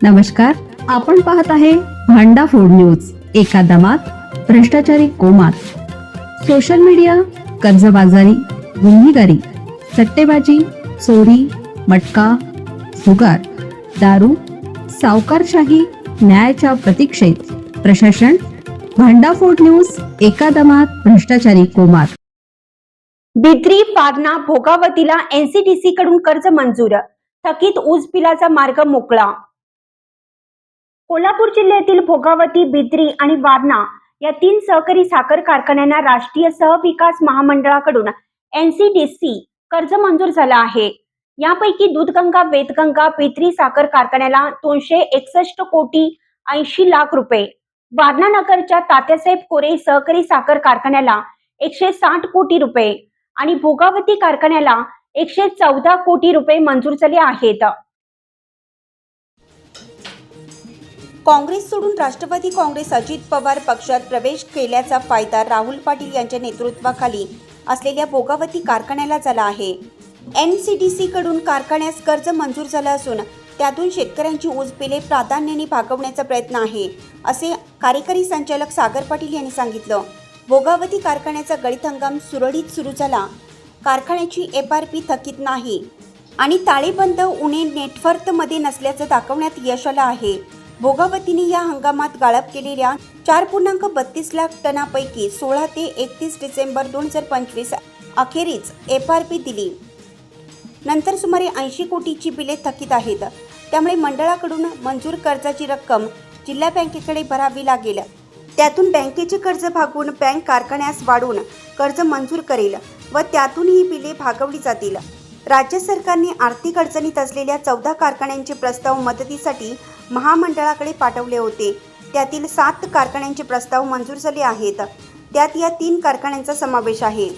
नमस्कार, आपण पाहत आहे भांडा फोड न्यूज. एका दमात भ्रष्टाचारी कोमात. सोशल मीडिया, कर्जबाजारी, गुन्हेगारी, सट्टेबाजी, चोरी, मटका, जुगार, दारू, सावकारशाही, न्यायाच्या प्रतीक्षेत प्रशासन. भांडाफोड न्यूज. एका दमात भ्रष्टाचारी कोमात. बिद्री वारणा भोगावतीला एनसीडीसी कडून कर्ज मंजूर. थकीत ऊस बिलाचा मार्ग मोकळा. कोल्हापूर जिल्ह्यातील भोगावती, बिद्री आणि वारणा या 3 सहकारी साखर कारखान्यांना राष्ट्रीय सहविकास महामंडळाकडून एनसीडीसी कर्ज मंजूर झालं आहे. यापैकी दूधगंगा, वेदगंगा, बिद्री साखर कारखान्याला 261 कोटी 80 लाख रुपये, वारणा नगरच्या तात्यासाहेब कोरे सहकारी साखर कारखान्याला 160 कोटी रुपये आणि भोगावती कारखान्याला 114 कोटी रुपये मंजूर झाले आहेत. काँग्रेस सोडून राष्ट्रवादी काँग्रेस अजित पवार पक्षात प्रवेश केल्याचा फायदा राहुल पाटील यांच्या नेतृत्वाखाली असलेल्या भोगावती कारखान्याला झाला आहे. एनसीडीसी कडून कारखान्यास कर्ज मंजूर झालं असून त्यातून शेतकऱ्यांची ऊस बिले प्राधान्याने भागवण्याचा प्रयत्न आहे, असे कार्यकारी संचालक सागर पाटील यांनी सांगितलं. भोगावती कारखान्याचा गळीत हंगाम सुरळीत सुरू झाला. कारखान्याची FRP थकीत नाही आणि ताळेबंद उणे नेटवर्थमध्ये नसल्याचं दाखवण्यात यश आलं आहे. भोगावतीने या हंगामात गाळप केलेल्या 4.32 लाख टनापैकी 16 ते 31 डिसेंबर 2025 अखेरीच FRP दिली. नंतर सुमारे 80 कोटीची बिले थकीत आहेत. त्यामुळे मंडळाकडून मंजूर कर्जाची रक्कम जिल्हा बँकेकडे भरावी लागेल. त्यातून बँकेचे कर्ज भागवून बँक कारखान्यास वाढून कर्ज मंजूर करेल व त्यातून ही बिले भागवली जातील. राज्य सरकारने आर्थिक अडचणीत असलेल्या 14 कारखान्यांचे प्रस्ताव मदतीसाठी महामंडळाकडे पाठवले होते. त्यातील 7 कारखान्यांचे प्रस्ताव मंजूर झाले आहेत. त्यात या 3 कारखान्यांचा समावेश आहे.